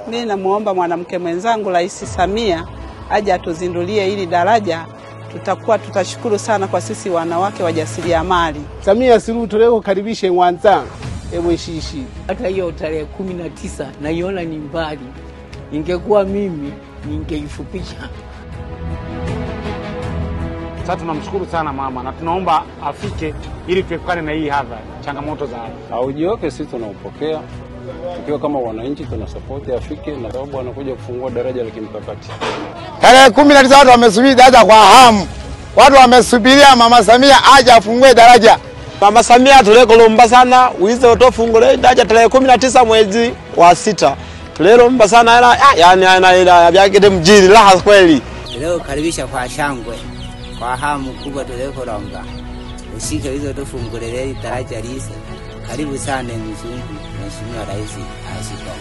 Mimi namuomba mwanamke mwenzangu Rais Samia aje atuzindulie hili daraja. Tutashukuru sana kwa sisi wanawake wajasiriamali. Samia Suluhu tuleo karibishe Mwanza Mwishishi. Hata hiyo tarehe 19 naiona ni mbali. Ingekuwa mimi ningeifupisha. Sasa tunamshukuru sana mama na tunaomba afike ili tuepukane na hii hadha changamoto za hapa. Ujio wake sisi tunaupokea. Tukiwa kama wananchi tunasupport afike na sababu anakuja kufungua daraja la kimkakati. Tarehe 19 watu wamesubiri daraja kwa hamu. Watu wamesubiria Mama Samia aje afungue daraja. Mama Samia tulekolomba sana uize utofungule daraja tarehe 19 mwezi wa 6. Tulelomba sana yani byakete mjini raha kweli. Leo karibisha kwa shangwe. Kwa hamu kubwa tulekolomba. Usike uize utofungule daraja lise. Karibu sana mzungu, Mheshimiwa Rais Ashika.